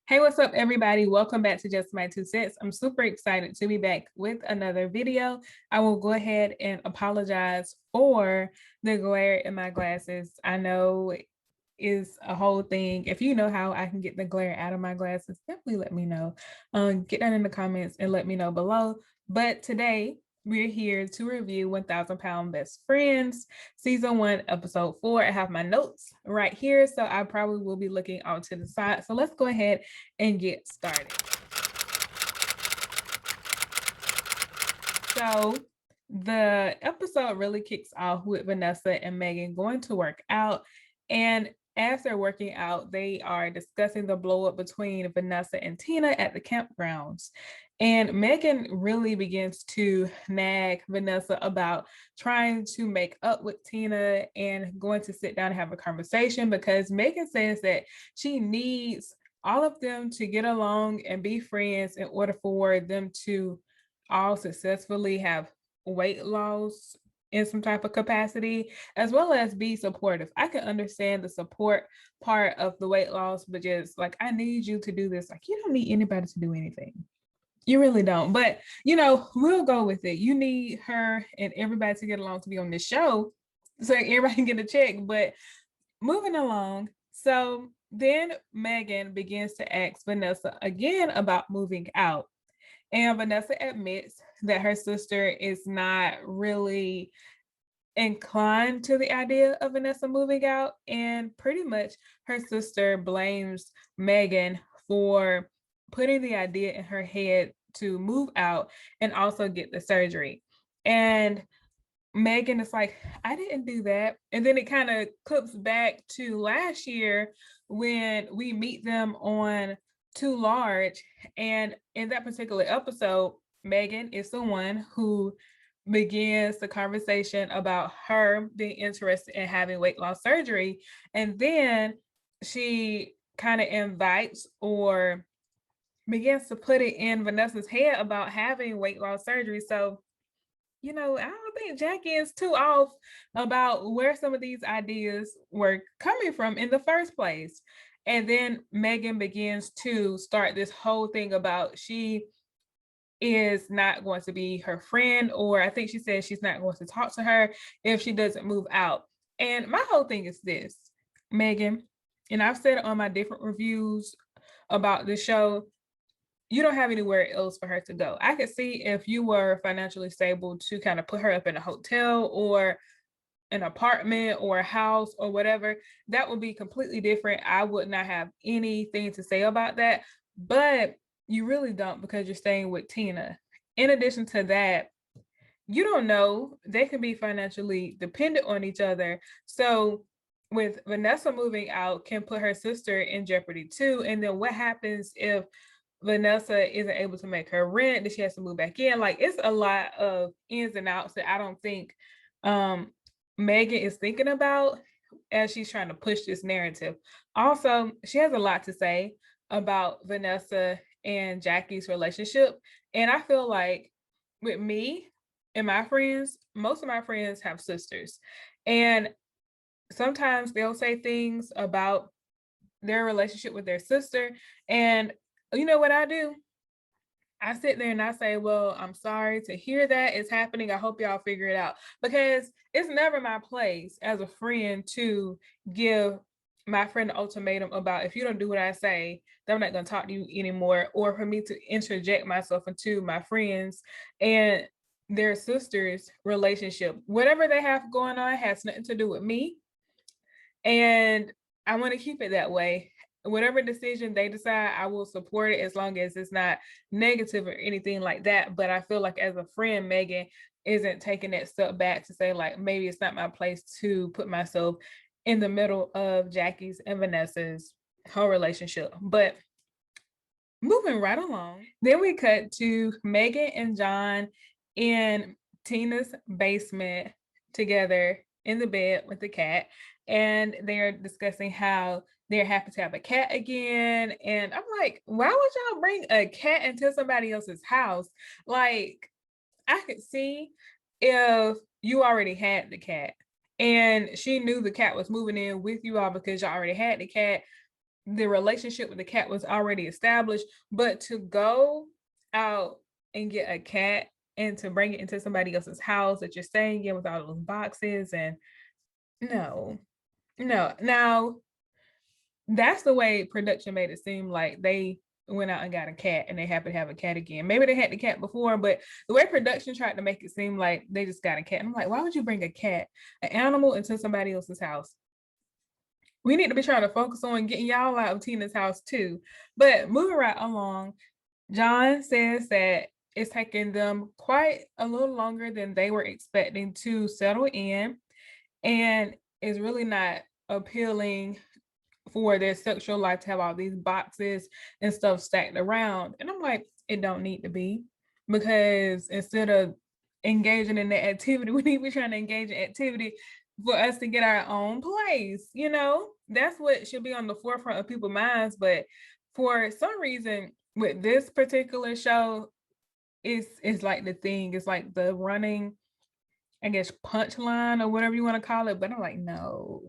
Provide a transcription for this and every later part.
Hey, what's up, everybody? Welcome back to Just My Two Cents. I'm super excited to be back with another video. I will go ahead and apologize for the glare in my glasses. I know is a whole thing. If you know how I can get the glare out of my glasses, definitely let me know. Get that in the comments and let me know below. But today, we're here to review 1,000 Pound Best Friends, Season 1, Episode 4. I have my notes right here, so I probably will be looking off to the side. So let's go ahead and get started. So the episode really kicks off with Vanessa and Megan going to work out. And as they're working out, they are discussing the blow up between Vanessa and Tina at the campgrounds. And Megan really begins to nag Vanessa about trying to make up with Tina and going to sit down and have a conversation, because Megan says that she needs all of them to get along and be friends in order for them to all successfully have weight loss in some type of capacity, as well as be supportive. I can understand the support part of the weight loss, but just like, I need you to do this. Like, you don't need anybody to do anything. You really don't. But, we'll go with it. You need her and everybody to get along to be on this show so everybody can get a check. But moving along. So then Megan begins to ask Vanessa again about moving out. And Vanessa admits that her sister is not really inclined to the idea of Vanessa moving out. And pretty much her sister blames Megan for putting the idea in her head to move out and also get the surgery. And Megan is like, I didn't do that. And then it kind of clips back to last year when we meet them on Too Large. And in that particular episode, Megan is the one who begins the conversation about her being interested in having weight loss surgery. And then she kind of invites or begins to put it in Vanessa's head about having weight loss surgery. So, I don't think Jackie is too off about where some of these ideas were coming from in the first place. And then Megan begins to start this whole thing about she is not going to be her friend, or I think she said she's not going to talk to her if she doesn't move out. And my whole thing is this, Megan, and I've said it on my different reviews about the show, you don't have anywhere else for her to go. I could see if you were financially stable to kind of put her up in a hotel or an apartment or a house or whatever, that would be completely different. I would not have anything to say about that, but you really don't, because you're staying with Tina. In addition to that, you don't know, they can be financially dependent on each other. So with Vanessa moving out can put her sister in jeopardy too. And then what happens if Vanessa isn't able to make her rent, that she has to move back in? Like, it's a lot of ins and outs that I don't think Megan is thinking about as she's trying to push this narrative. Also, she has a lot to say about Vanessa and Jackie's relationship. And I feel like with me and my friends, most of my friends have sisters. And sometimes they'll say things about their relationship with their sister. And you know what I do? I sit there and I say, well, I'm sorry to hear that it's happening. I hope y'all figure it out, because it's never my place as a friend to give my friend an ultimatum about, if you don't do what I say, then I'm not going to talk to you anymore, or for me to interject myself into my friends and their sister's relationship. Whatever they have going on has nothing to do with me. And I want to keep it that way. Whatever decision they decide, I will support it as long as it's not negative or anything like that. But I feel like as a friend, Megan isn't taking that step back to say, like, maybe it's not my place to put myself in the middle of Jackie's and Vanessa's whole relationship. But moving right along, then we cut to Megan and John in Tina's basement together in the bed with the cat. And they're discussing how they're happy to have a cat again. And I'm like, why would y'all bring a cat into somebody else's house? Like, I could see if you already had the cat and she knew the cat was moving in with you all because y'all already had the cat. the relationship with the cat was already established, but to go out and get a cat and to bring it into somebody else's house that you're staying in with all those boxes and no, no. Now that's the way production made it seem like they went out and got a cat and they happen to have a cat again. Maybe they had the cat before, but the way production tried to make it seem like they just got a cat. I'm like, why would you bring a cat, an animal into somebody else's house? We need to be trying to focus on getting y'all out of Tina's house too. But moving right along, John says that it's taking them quite a little longer than they were expecting to settle in, and is really not appealing for their sexual life to have all these boxes and stuff stacked around. And I'm like, it don't need to be, because instead of engaging in the activity, we need to be trying to engage in activity for us to get our own place. You know, that's what should be on the forefront of people's minds. But for some reason, with this particular show, it's like the thing, it's like the running, I guess, punchline or whatever you want to call it. But I'm like, no,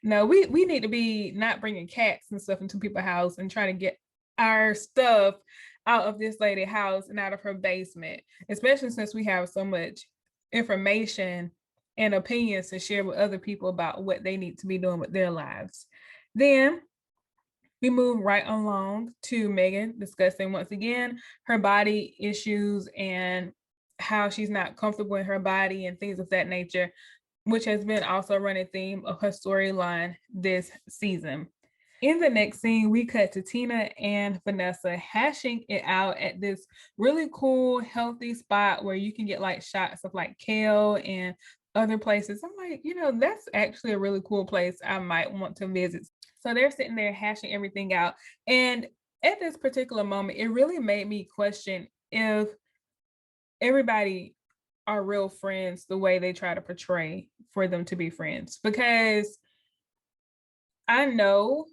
no, we need to be not bringing cats and stuff into people's house and trying to get our stuff out of this lady's house and out of her basement, especially since we have so much information and opinions to share with other people about what they need to be doing with their lives. Then we move right along to Megan discussing once again her body issues and how she's not comfortable in her body and things of that nature, which has been also a running theme of her storyline this season. In the next scene, we cut to Tina and Vanessa hashing it out at this really cool, healthy spot where you can get like shots of like kale and other places. I'm like, you know, that's actually a really cool place I might want to visit. So they're sitting there hashing everything out. And at this particular moment, it really made me question if everybody are real friends the way they try to portray for them to be friends. Because I know,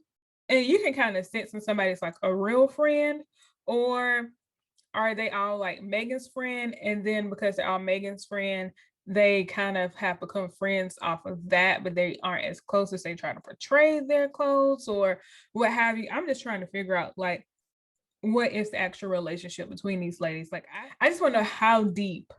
and you can kind of sense when somebody's like a real friend, or are they all like Megan's friend? And then because they're all Megan's friend, they kind of have become friends off of that, but they aren't as close as they try to portray their close or what have you. I'm just trying to figure out like what is the actual relationship between these ladies. Like I just want to know how deep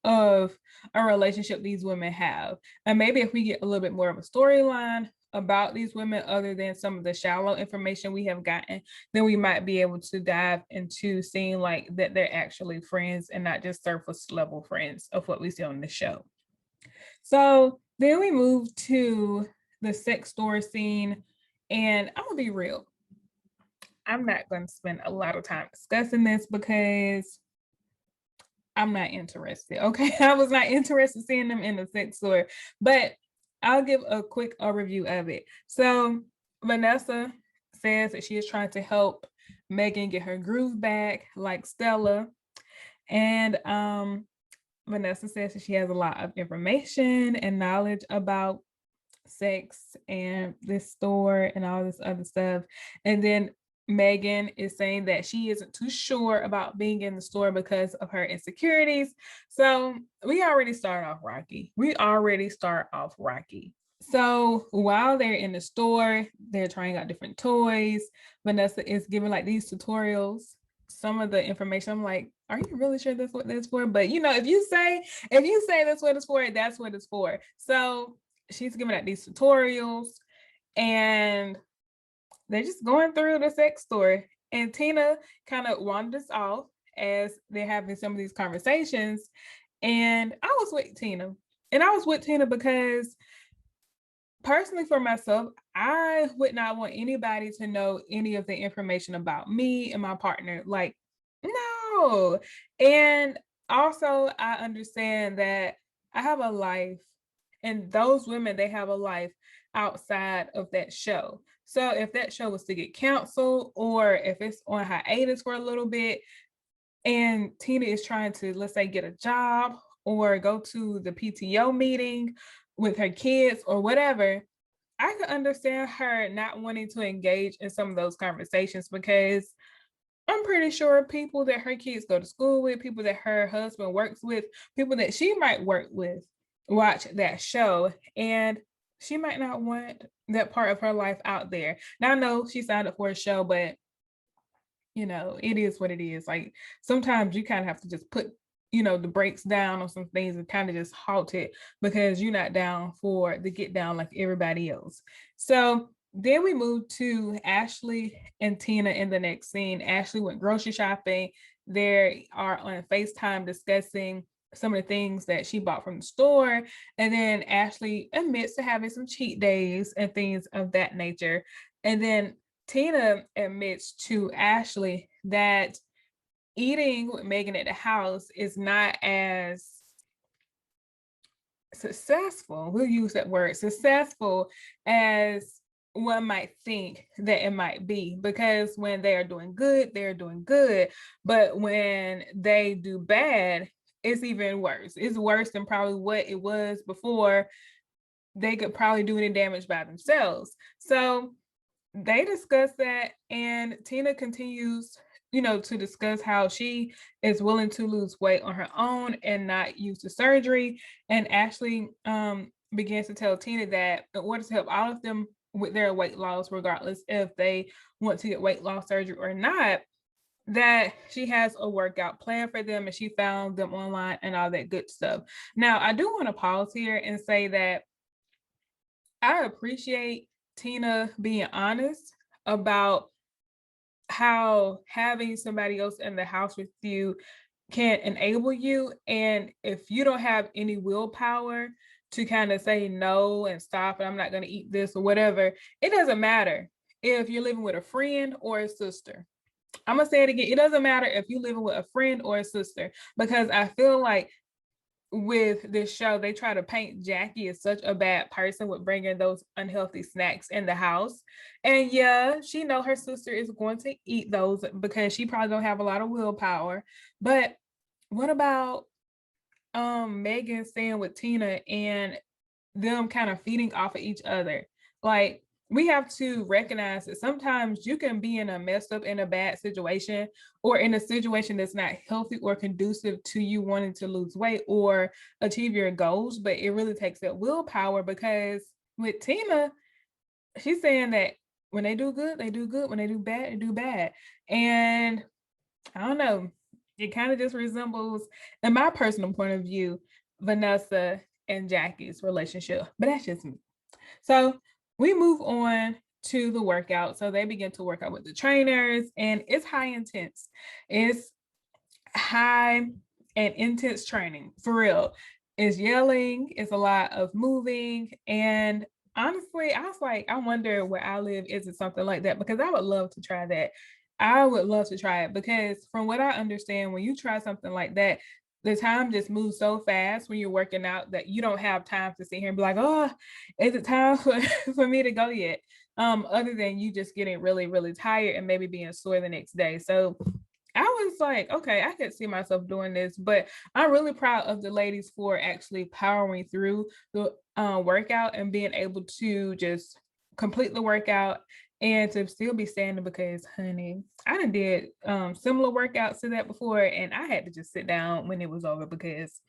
of a relationship these women have. And maybe if we get a little bit more of a storyline about these women other than some of the shallow information we have gotten, then we might be able to dive into seeing like that they're actually friends and not just surface level friends of what we see on the show. So then we move to the sex store scene, and I'm gonna be real, I'm not going to spend a lot of time discussing this because I'm not interested. Okay. I was not interested in seeing them in the sex store, but I'll give a quick overview of it. So Vanessa says that she is trying to help Megan get her groove back, like Stella. And Vanessa says that she has a lot of information and knowledge about sex and this store and all this other stuff. And then Megan is saying that she isn't too sure about being in the store because of her insecurities. So we already start off rocky. So while they're in the store, they're trying out different toys. Vanessa is giving like these tutorials. Some of the information, I'm like, are you really sure that's what that's for? But you know, if you say that's what it's for, that's what it's for. So she's giving out these tutorials and they're just going through the sex store. And Tina kind of wanders off as they're having some of these conversations. And I was with Tina. And I was with Tina because personally for myself, I would not want anybody to know any of the information about me and my partner. Like, no. And also, I understand that I have a life, and those women, they have a life outside of that show. So if that show was to get canceled or if it's on hiatus for a little bit and Tina is trying to, let's say, get a job or go to the PTO meeting with her kids or whatever, I could understand her not wanting to engage in some of those conversations because I'm pretty sure people that her kids go to school with, people that her husband works with, people that she might work with, watch that show. And she might not want that part of her life out there. Now I know she signed up for a show, but it is what it is. Like sometimes you kind of have to just put, the brakes down on some things and kind of just halt it because you're not down for the get down like everybody else. So then we moved to Ashley and Tina in the next scene. Ashley went grocery shopping. They are on FaceTime discussing some of the things that she bought from the store. And then Ashley admits to having some cheat days and things of that nature. And then Tina admits to Ashley that eating with Megan at the house is not as successful. We'll use that word successful as one might think that it might be, because when they are doing good, they're doing good. But when they do bad, it's even worse. It's worse than probably what it was before they could probably do any damage by themselves. So they discuss that, and Tina continues, to discuss how she is willing to lose weight on her own and not use the surgery. And Ashley begins to tell Tina that in order to help all of them with their weight loss, regardless if they want to get weight loss surgery or not, that she has a workout plan for them and she found them online and all that good stuff. Now, I do want to pause here and say that I appreciate Tina being honest about how having somebody else in the house with you can enable you. And if you don't have any willpower to kind of say no and stop, and I'm not going to eat this or whatever, it doesn't matter if you're living with a friend or a sister. I'm going to say it again. It doesn't matter if you're living with a friend or a sister, because I feel like with this show, they try to paint Jackie as such a bad person with bringing those unhealthy snacks in the house. And yeah, she know her sister is going to eat those because she probably don't have a lot of willpower. But what about Megan staying with Tina and them kind of feeding off of each other? Like, we have to recognize that sometimes you can be in a messed up, in a bad situation, or in a situation that's not healthy or conducive to you wanting to lose weight or achieve your goals. But it really takes that willpower, because with Tina, she's saying that when they do good, they do good. When they do bad, they do bad. And I don't know, it kind of just resembles, in my personal point of view, Vanessa and Jackie's relationship. But that's just me. So we move on to the workout. So they begin to work out with the trainers, and it's high intense. It's high and intense training, for real. It's yelling, it's a lot of moving. And honestly, I was like, I wonder where I live, is it something like that? Because I would love to try that. I would love to try it, because from what I understand, when you try something like that, the time just moves so fast when you're working out that you don't have time to sit here and be like, oh, is it time for me to go yet? Other than you just getting really, really tired and maybe being sore the next day. So I was like, okay, I could see myself doing this, but I'm really proud of the ladies for actually powering through the workout and being able to just complete the workout and to still be standing, because honey, I done did similar workouts to that before, and I had to just sit down when it was over, because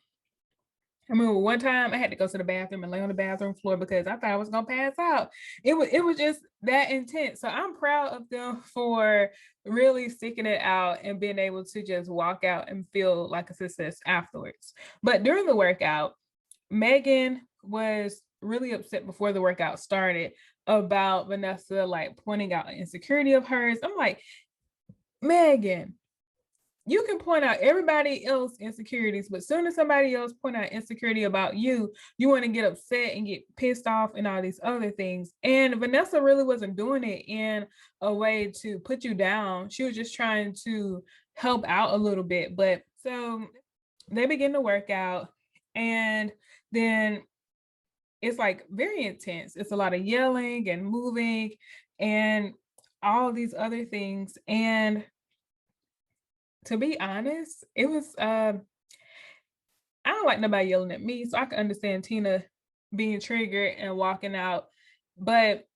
I remember one time I had to go to the bathroom and lay on the bathroom floor because I thought I was gonna pass out. It was just that intense. So I'm proud of them for really sticking it out and being able to just walk out and feel like a success afterwards. But during the workout, Megan was really upset before the workout started about Vanessa like pointing out an insecurity of hers. I'm like, Megan, you can point out everybody else insecurities, but soon as somebody else point out insecurity about you, you want to get upset and get pissed off and all these other things. And Vanessa really wasn't doing it in a way to put you down. She was just trying to help out a little bit. But so they begin to work out, and then it's like very intense. It's a lot of yelling and moving and all these other things. And to be honest, it was I don't like nobody yelling at me, so I can understand Tina being triggered and walking out. But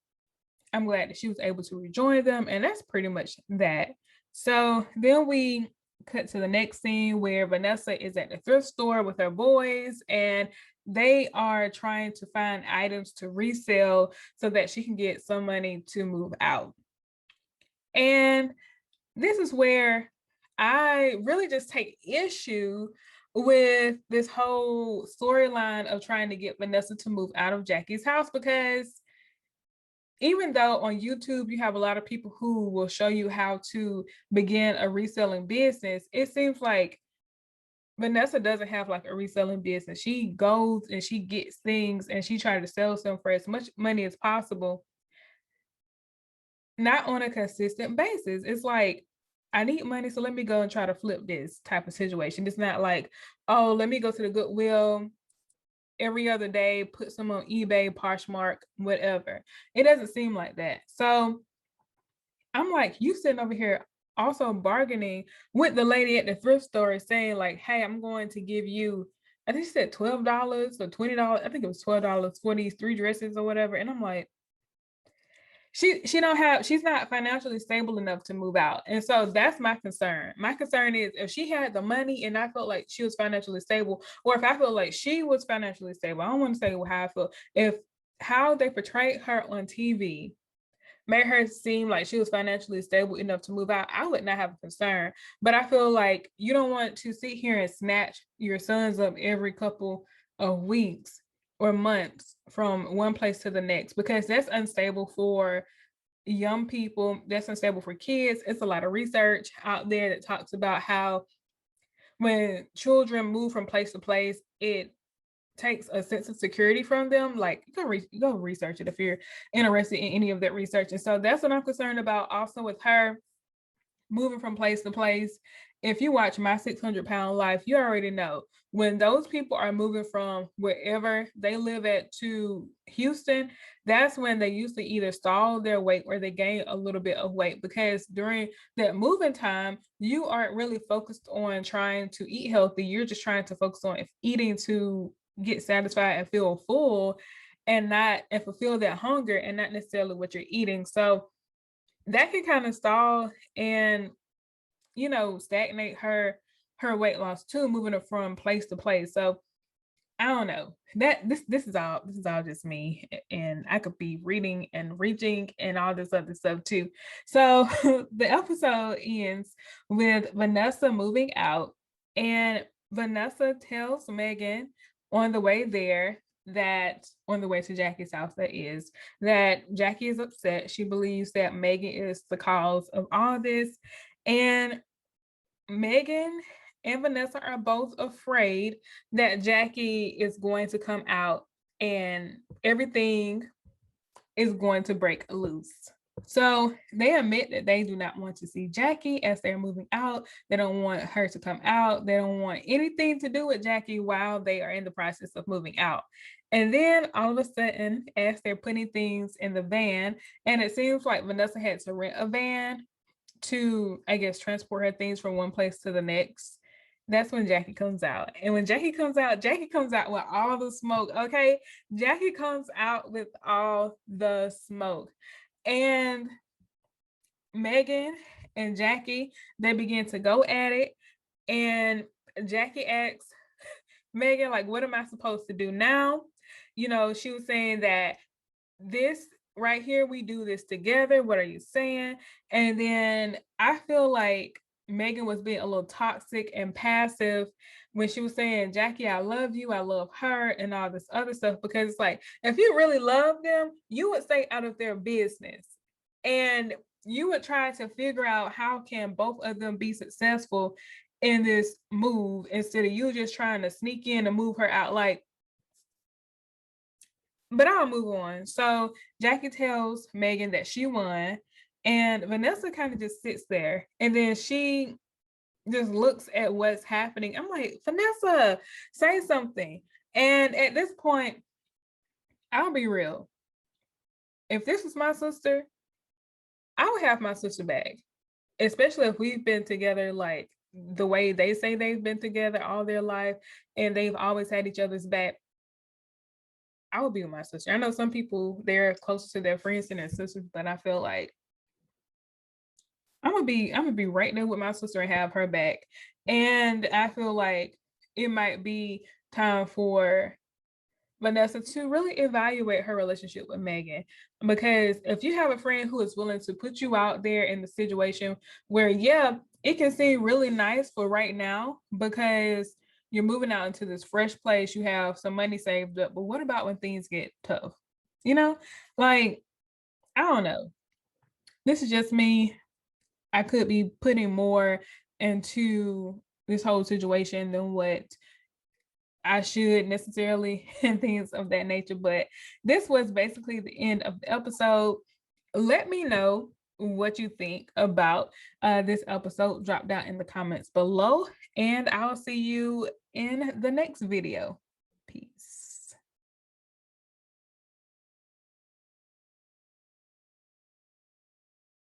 I'm glad that she was able to rejoin them, and that's pretty much that. So then we cut to the next scene where Vanessa is at the thrift store with her boys, and they are trying to find items to resell so that she can get some money to move out. And this is where I really just take issue with this whole storyline of trying to get Vanessa to move out of Jackie's house, because even though on YouTube you have a lot of people who will show you how to begin a reselling business, it seems like Vanessa doesn't have like a reselling business. She goes and she gets things and she tries to sell them for as much money as possible, not on a consistent basis. It's like, I need money, so let me go and try to flip this type of situation. It's not like, oh, let me go to the Goodwill every other day, put some on eBay, Poshmark, whatever. It doesn't seem like that. So I'm like, you sitting over here also bargaining with the lady at the thrift store saying like, hey, I'm going to give you, I think she said $12 or $20. I think it was $12 for these 3 dresses or whatever. And I'm like, she's not financially stable enough to move out. And so that's my concern. My concern is if she had the money and I felt like she was financially stable, or if I feel like she was financially stable, I don't want to say how I feel. If how they portrayed her on TV made her seem like she was financially stable enough to move out, I would not have a concern. But I feel like you don't want to sit here and snatch your sons up every couple of weeks or months from one place to the next, because that's unstable for young people. That's unstable for kids. It's a lot of research out there that talks about how when children move from place to place, it takes a sense of security from them. Like, you go research it if you're interested in any of that research. And so that's what I'm concerned about. Also with her moving from place to place. If you watch My 600-Pound Life, you already know when those people are moving from wherever they live at to Houston, that's when they usually either stall their weight or they gain a little bit of weight, because during that moving time, you aren't really focused on trying to eat healthy. You're just trying to focus on eating to get satisfied and feel full and fulfill that hunger, and not necessarily what you're eating. So that can kind of stall and stagnate her weight loss too, moving it from place to place. So I don't know, that this is all just me, and I could be reading and reaching and all this other stuff too. So the episode ends with Vanessa moving out, and Vanessa tells Megan on the way to Jackie's house, that Jackie is upset. She believes that Megan is the cause of all this. And Megan and Vanessa are both afraid that Jackie is going to come out and everything is going to break loose. So they admit that they do not want to see Jackie as they're moving out. They don't want her to come out. They don't want anything to do with Jackie while they are in the process of moving out. And then all of a sudden, as they're putting things in the van, and it seems like Vanessa had to rent a van to, I guess, transport her things from one place to the next. That's when Jackie comes out. And when Jackie comes out with all the smoke. Okay. Jackie comes out with all the smoke. And Megan and Jackie, they begin to go at it. And Jackie asks Megan, like, what am I supposed to do now? She was saying that this right here, we do this together. What are you saying? And then I feel like Megan was being a little toxic and passive when she was saying, Jackie, I love you, I love her, and all this other stuff, because it's like, if you really love them, you would stay out of their business. And you would try to figure out how can both of them be successful in this move, instead of you just trying to sneak in and move her out. Like, but I'll move on. So Jackie tells Megan that she won, and Vanessa kind of just sits there, and then she just looks at what's happening. I'm like, Vanessa, say something. And at this point, I'll be real. If this was my sister, I would have my sister back, especially if we've been together like the way they say they've been together all their life and they've always had each other's back. I would be with my sister. I know some people, they're closer to their friends than their sisters, but I feel like I'm gonna be right there with my sister and have her back. And I feel like it might be time for Vanessa to really evaluate her relationship with Megan. Because if you have a friend who is willing to put you out there in the situation where, yeah, it can seem really nice for right now because you're moving out into this fresh place, you have some money saved up. But what about when things get tough? You know, like, I don't know. This is just me. I could be putting more into this whole situation than what I should necessarily and things of that nature. But this was basically the end of the episode. Let me know what you think about this episode. Drop down in the comments below, and I'll see you in the next video.